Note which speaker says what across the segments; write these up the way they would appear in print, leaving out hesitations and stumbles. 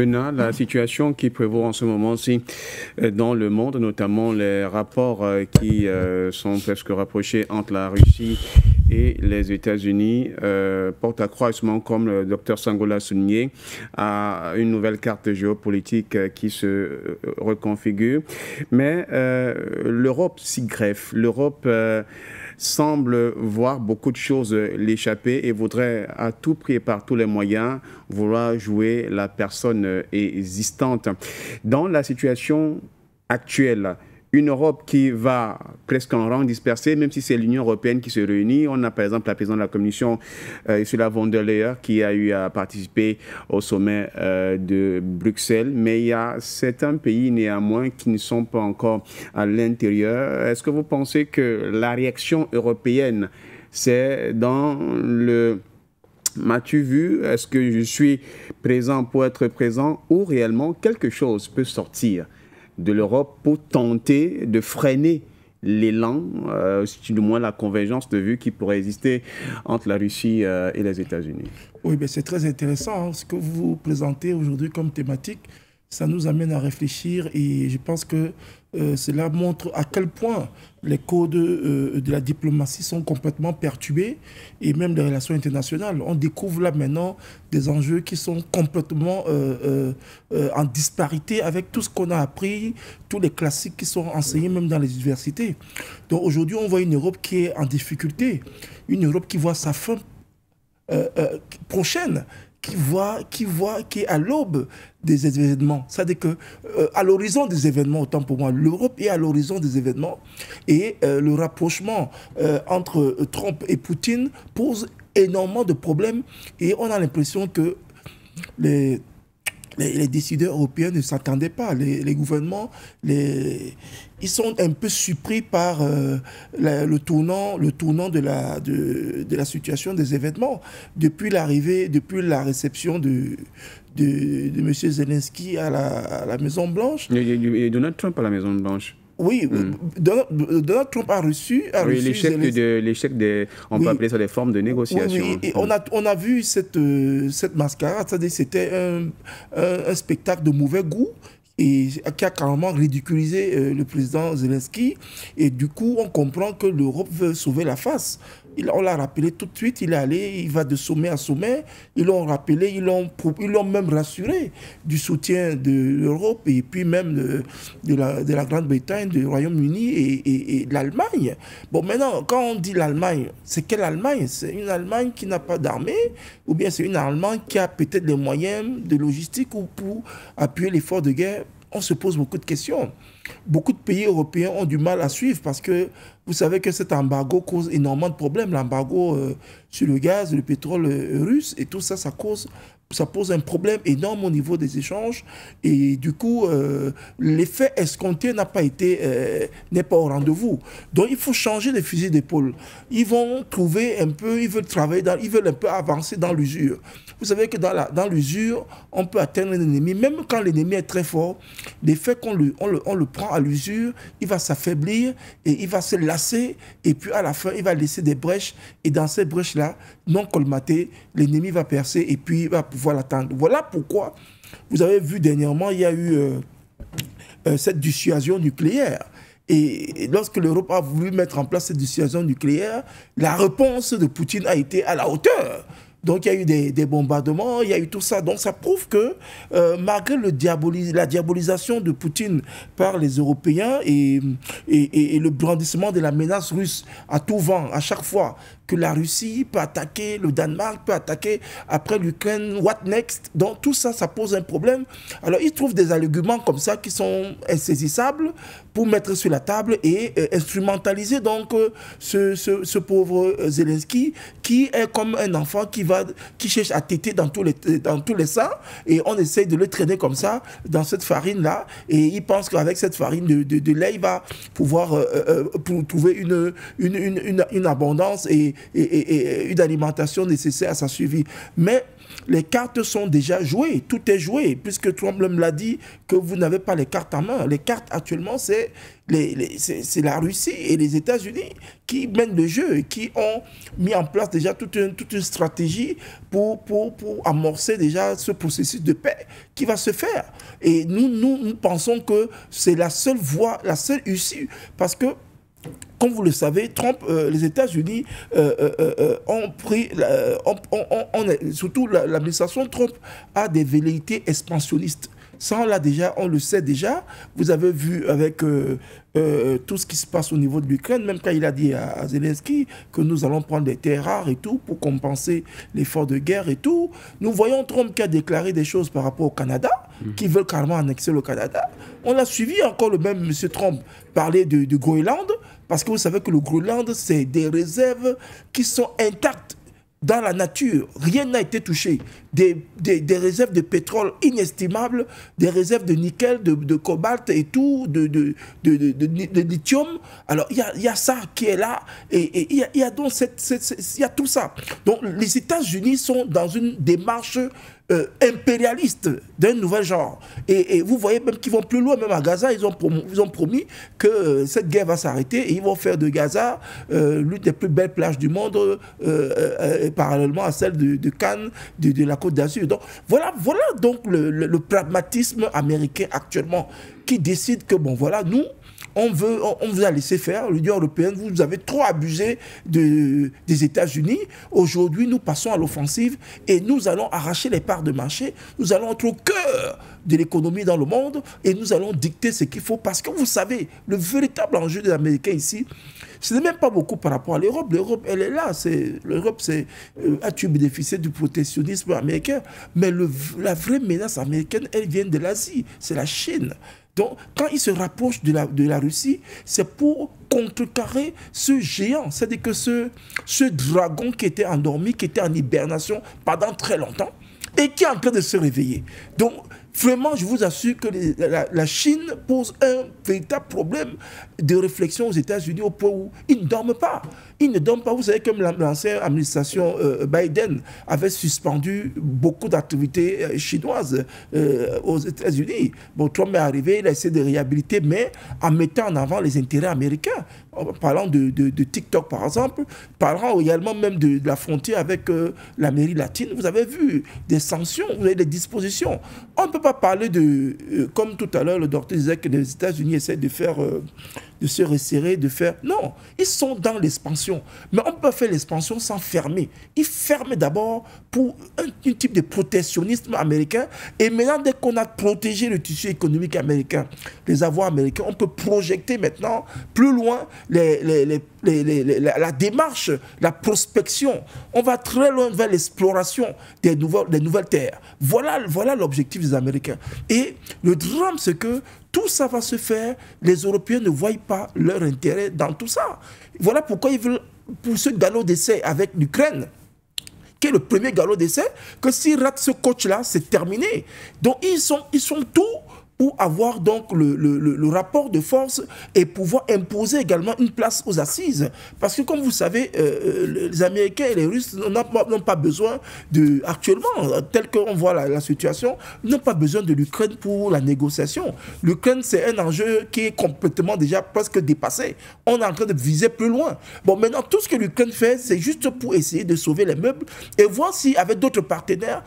Speaker 1: Bernard, la situation qui prévaut en ce moment-ci dans le monde, notamment les rapports qui sont presque rapprochés entre la Russie et les États-Unis, porte accroissement, comme le docteur Sango l'a souligné, à une nouvelle carte géopolitique qui se reconfigure. Mais l'Europe s'y greffe. L'Europe semble voir beaucoup de choses l'échapper et voudrait à tout prix et par tous les moyens vouloir jouer la personne existante. Dans la situation actuelle, une Europe qui va presque en rang dispersé, même si c'est l'Union européenne qui se réunit. On a par exemple la présidente de la Commission, Ursula von der Leyen, qui a eu à participer au sommet de Bruxelles. Mais il y a certains pays néanmoins qui ne sont pas encore à l'intérieur. Est-ce que vous pensez que la réaction européenne, c'est dans le m'as-tu vu, est-ce que je suis présent pour être présent, ou réellement quelque chose peut sortir de l'Europe pour tenter de freiner l'élan, du moins la convergence de vues qui pourrait exister entre la Russie et les États-Unis?
Speaker 2: Oui, c'est très intéressant, hein, ce que vous présentez aujourd'hui comme thématique. Ça nous amène à réfléchir et je pense que cela montre à quel point les codes de la diplomatie sont complètement perturbés et même les relations internationales. On découvre là maintenant des enjeux qui sont complètement en disparité avec tout ce qu'on a appris, tous les classiques qui sont enseignés même dans les universités. Donc aujourd'hui, on voit une Europe qui est en difficulté, une Europe qui voit sa fin prochaine, qui est à l'aube des événements. C'est-à-dire qu'à l'horizon des événements, autant pour moi, l'Europe est à l'horizon des événements et le rapprochement entre Trump et Poutine pose énormément de problèmes et on a l'impression que les décideurs européens ne s'attendaient pas. Les gouvernements, ils sont un peu surpris par le tournant de la situation des événements. Depuis la réception de M. Zelensky à la Maison-Blanche.
Speaker 1: Et Donald Trump à la Maison-Blanche.
Speaker 2: Oui, Donald Trump a reçu
Speaker 1: l'échec des, on peut appeler ça des formes de négociation.
Speaker 2: Oui, et on a vu cette mascarade, c'est-à-dire c'était un spectacle de mauvais goût et qui a carrément ridiculisé le président Zelensky. Et du coup, on comprend que l'Europe veut sauver la face. On l'a rappelé tout de suite, il est allé, il va de sommet à sommet. Ils l'ont rappelé, ils l'ont même rassuré du soutien de l'Europe et puis même de la Grande-Bretagne, du Royaume-Uni et de l'Allemagne. Bon, maintenant, quand on dit l'Allemagne, c'est quelle Allemagne? C'est une Allemagne qui n'a pas d'armée ou bien c'est une Allemagne qui a peut-être les moyens de logistique ou pour appuyer l'effort de guerre? On se pose beaucoup de questions. Beaucoup de pays européens ont du mal à suivre parce que vous savez que cet embargo cause énormément de problèmes. L'embargo sur le gaz, le pétrole russe et tout ça, ça pose un problème énorme au niveau des échanges. Et du coup, l'effet escompté n'est pas au rendez-vous. Donc, il faut changer les fusils d'épaule. Ils vont trouver un peu, ils veulent travailler, ils veulent un peu avancer dans l'usure. Vous savez que dans l'usure, on peut atteindre l'ennemi. Même quand l'ennemi est très fort, l'effet qu'on le prend à l'usure, il va s'affaiblir et il va se lasser. Et puis, à la fin, il va laisser des brèches. Et dans ces brèches-là, non colmatées, l'ennemi va percer et puis il va pouvoir l'atteindre. Voilà pourquoi, vous avez vu dernièrement, il y a eu cette dissuasion nucléaire. Et lorsque l'Europe a voulu mettre en place cette dissuasion nucléaire, la réponse de Poutine a été à la hauteur. Donc, il y a eu des bombardements, il y a eu tout ça. Donc, ça prouve que malgré la diabolisation de Poutine par les Européens et le brandissement de la menace russe à tout vent, à chaque fois que la Russie peut attaquer, le Danemark peut attaquer, après l'Ukraine, what next? Donc, tout ça, ça pose un problème. Alors, ils trouvent des arguments comme ça qui sont insaisissables pour mettre sur la table et instrumentaliser donc ce pauvre Zelensky qui est comme un enfant qui cherche à téter dans tous les sens et on essaye de le traîner comme ça dans cette farine-là et il pense qu'avec cette farine de lait, il va pouvoir trouver une abondance et et une alimentation nécessaire à sa survie. Mais les cartes sont déjà jouées, tout est joué, puisque Trump me l'a dit que vous n'avez pas les cartes en main. Les cartes actuellement, c'est la Russie et les États-Unis qui mènent le jeu et qui ont mis en place déjà toute une stratégie pour amorcer déjà ce processus de paix qui va se faire. Et nous pensons que c'est la seule voie, la seule issue, parce que comme vous le savez, Trump, les États-Unis ont pris, surtout l'administration Trump a des velléités expansionnistes. Ça, on le sait déjà. Vous avez vu avec tout ce qui se passe au niveau de l'Ukraine, même quand il a dit à Zelensky que nous allons prendre des terres rares et tout pour compenser l'effort de guerre et tout. Nous voyons Trump qui a déclaré des choses par rapport au Canada, qui veulent carrément annexer le Canada. On a suivi encore le même M. Trump parler du Groenland, parce que vous savez que le Groenland, c'est des réserves qui sont intactes dans la nature. Rien n'a été touché. Des réserves de pétrole inestimables, des réserves de nickel, de cobalt et tout, de lithium. Alors, il y a ça qui est là. Et il y a donc il y a tout ça. Donc, les États-Unis sont dans une démarche impérialiste d'un nouvel genre. Et vous voyez même qu'ils vont plus loin, même à Gaza, ils ont promis que cette guerre va s'arrêter et ils vont faire de Gaza l'une des plus belles plages du monde, parallèlement à celle de Cannes, de la Côte d'Azur. Donc voilà donc le pragmatisme américain actuellement qui décide que, bon voilà, nous, on vous a laissé faire, l'Union européenne, vous avez trop abusé des États-Unis. Aujourd'hui, nous passons à l'offensive et nous allons arracher les parts de marché. Nous allons être au cœur de l'économie dans le monde et nous allons dicter ce qu'il faut. Parce que vous savez, le véritable enjeu des Américains ici, ce n'est même pas beaucoup par rapport à l'Europe. L'Europe, elle est là. L'Europe, c'est un tube bénéficier du protectionnisme américain. Mais la vraie menace américaine, elle vient de l'Asie. C'est la Chine. Donc, quand ils se rapprochent de la Russie, c'est pour contrecarrer ce géant. C'est-à-dire que ce dragon qui était endormi, qui était en hibernation pendant très longtemps, et qui est en train de se réveiller. Donc, vraiment, je vous assure que la Chine pose un véritable problème de réflexion aux États-Unis au point où ils ne dorment pas. Ils ne dorment pas. Vous savez, comme l'ancienne administration Biden avait suspendu beaucoup d'activités chinoises aux États-Unis. Bon, Trump est arrivé, il a essayé de réhabiliter, mais en mettant en avant les intérêts américains. En parlant de TikTok, par exemple, parlant également même de la frontière avec l'Amérique latine, vous avez vu des sanctions, vous avez des dispositions. On ne peut pas parler comme tout à l'heure, le docteur disait que les États-Unis essaient de se resserrer, de faire... Non, ils sont dans l'expansion. Mais on peut faire l'expansion sans fermer. Ils ferment d'abord pour un type de protectionnisme américain. Et maintenant, dès qu'on a protégé le tissu économique américain, les avoirs américains, on peut projeter maintenant plus loin la démarche, la prospection. On va très loin vers l'exploration des nouvelles terres. Voilà l'objectif des Américains. Et le drame, c'est que tout ça va se faire. Les Européens ne voient pas leur intérêt dans tout ça. Voilà pourquoi ils veulent, pour ce galop d'essai avec l'Ukraine, qui est le premier galop d'essai, que s'ils ratent ce coach-là, c'est terminé. Donc ils sont tout pour avoir donc le rapport de force et pouvoir imposer également une place aux assises. Parce que comme vous savez, les Américains et les Russes n'ont pas besoin actuellement, tel qu'on voit la situation, n'ont pas besoin de l'Ukraine pour la négociation. L'Ukraine, c'est un enjeu qui est complètement déjà presque dépassé. On est en train de viser plus loin. Bon, maintenant, tout ce que l'Ukraine fait, c'est juste pour essayer de sauver les meubles et voir si, avec d'autres partenaires,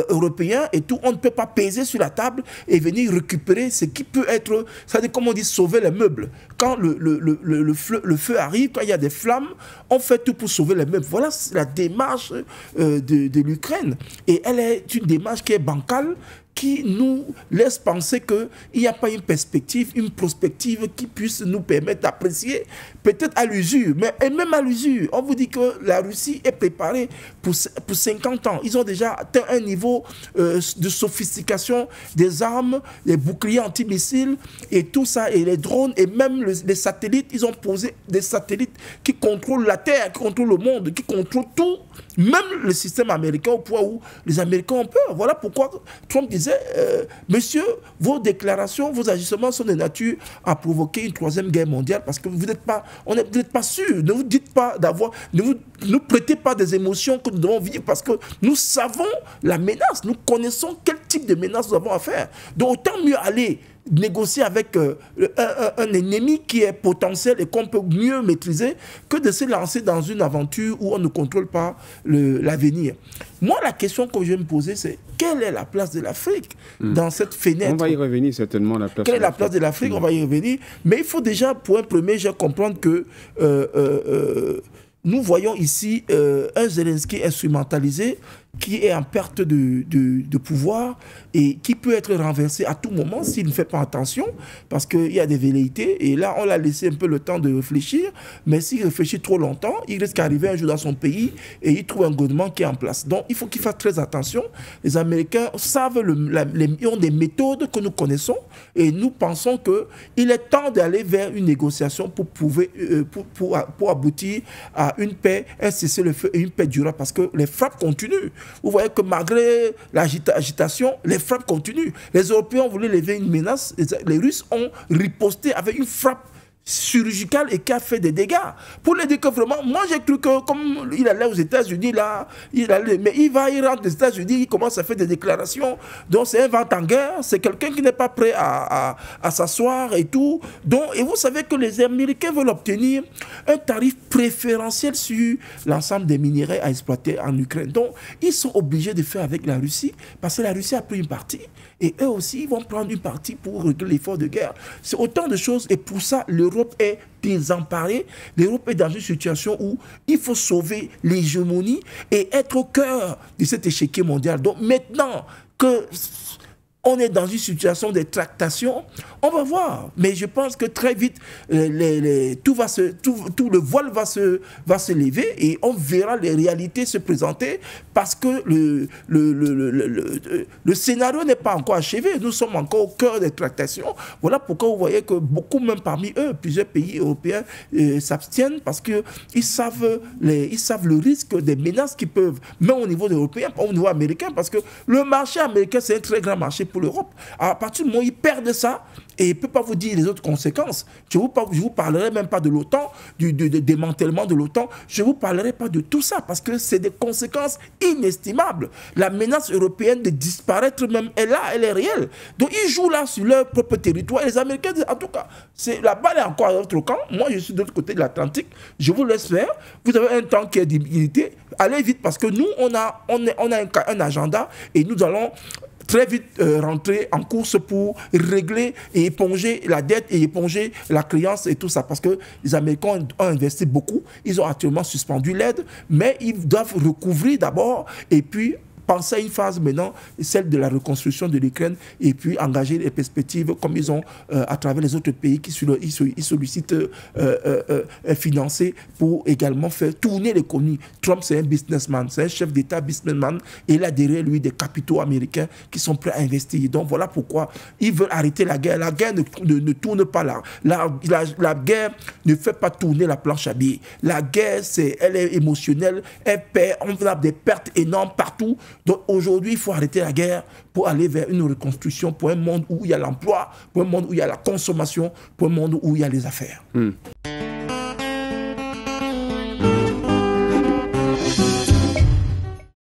Speaker 2: européens et tout, on ne peut pas peser sur la table et venir récupérer ce qui peut être, c'est-à-dire comme on dit, sauver les meubles. Quand le feu arrive, quand il y a des flammes, on fait tout pour sauver les meubles. Voilà la démarche de l'Ukraine. Et elle est une démarche qui est bancale, qui nous laisse penser qu'il n'y a pas une perspective, une prospective qui puisse nous permettre d'apprécier, peut-être à l'usure, mais et même à l'usure. On vous dit que la Russie est préparée pour 50 ans. Ils ont déjà atteint un niveau de sophistication des armes, les boucliers antimissiles et tout ça, et les drones, et même les satellites. Ils ont posé des satellites qui contrôlent la Terre, qui contrôlent le monde, qui contrôlent tout, même le système américain, au point où les Américains ont peur. Voilà pourquoi Trump disait disait, monsieur, vos déclarations, vos agissements sont de nature à provoquer une troisième guerre mondiale parce que vous n'êtes pas, vous n'êtes pas sûr. Ne vous dites pas d'avoir, ne prêtez pas des émotions que nous devons vivre parce que nous savons la menace, nous connaissons quel type de menace nous avons à faire. Donc autant mieux aller négocier avec un ennemi qui est potentiel et qu'on peut mieux maîtriser que de se lancer dans une aventure où on ne contrôle pas l'avenir. Moi, la question que je vais me poser, c'est quelle est la place de l'Afrique dans cette fenêtre?
Speaker 1: On va y revenir certainement, la place.
Speaker 2: Quelle est la place de l'Afrique? On va y revenir. Mais il faut déjà, pour un premier, comprendre que nous voyons ici un Zelensky instrumentalisé qui est en perte de pouvoir et qui peut être renversé à tout moment s'il ne fait pas attention, parce qu'il y a des velléités. Et là, on l'a laissé un peu le temps de réfléchir, mais s'il réfléchit trop longtemps, il risque d'arriver un jour dans son pays et il trouve un gouvernement qui est en place. Donc, il faut qu'il fasse très attention. Les Américains savent, ils ont des méthodes que nous connaissons et nous pensons qu'il est temps d'aller vers une négociation pour aboutir à une paix, un cessez-le-feu et une paix durable, parce que les frappes continuent. Vous voyez que malgré l'agitation, les frappes continuent. Les Européens ont voulu lever une menace, les Russes ont riposté avec une frappe chirurgicale et qui a fait des dégâts. Pour les dire que vraiment, moi j'ai cru que comme il allait aux États-Unis là, mais il rentre aux États-Unis, il commence à faire des déclarations. Donc c'est un vent en guerre, c'est quelqu'un qui n'est pas prêt à s'asseoir et tout. Donc, et vous savez que les Américains veulent obtenir un tarif préférentiel sur l'ensemble des minerais à exploiter en Ukraine. Donc ils sont obligés de faire avec la Russie parce que la Russie a pris une partie. Et eux aussi, ils vont prendre une partie pour régler l'effort de guerre. C'est autant de choses. Et pour ça, l'Europe est désemparée. L'Europe est dans une situation où il faut sauver l'hégémonie et être au cœur de cet échiquier mondial. Donc maintenant que on est dans une situation de tractation, on va voir. Mais je pense que très vite, tout le voile va se lever et on verra les réalités se présenter parce que le scénario n'est pas encore achevé. Nous sommes encore au cœur des tractations. Voilà pourquoi vous voyez que beaucoup, même parmi eux, plusieurs pays européens s'abstiennent parce qu'ils savent le risque des menaces qui peuvent, même au niveau européen, au niveau américain, parce que le marché américain, c'est un très grand marché pour l'Europe. À partir du moment où ils perdent ça, et il ne peut pas vous dire les autres conséquences. Je ne vous parlerai même pas de l'OTAN, du démantèlement de l'OTAN. Je ne vous parlerai pas de tout ça parce que c'est des conséquences inestimables. La menace européenne de disparaître même est là, elle est réelle. Donc ils jouent là sur leur propre territoire. Et les Américains disent, en tout cas, la balle est encore à votre camp. Moi, je suis de l'autre côté de l'Atlantique. Je vous laisse faire. Vous avez un temps qui est d'immunité. Allez vite parce que nous, on a un agenda et nous allons très vite rentrer en course pour régler et éponger la dette et éponger la créance et tout ça. Parce que les Américains ont investi beaucoup. Ils ont actuellement suspendu l'aide, mais ils doivent recouvrir d'abord et puis penser à une phase maintenant, celle de la reconstruction de l'Ukraine et puis engager les perspectives comme ils ont à travers les autres pays qui sollicitent financer pour également faire tourner l'économie. Trump, c'est un businessman, c'est un chef d'État businessman et il a derrière lui des capitaux américains qui sont prêts à investir. Donc voilà pourquoi ils veulent arrêter la guerre. La guerre ne tourne pas là. La guerre ne fait pas tourner la planche à billets. La guerre, elle est émotionnelle, on a des pertes énormes partout. Donc aujourd'hui, il faut arrêter la guerre pour aller vers une reconstruction, pour un monde où il y a l'emploi, pour un monde où il y a la consommation, pour un monde où il y a les affaires.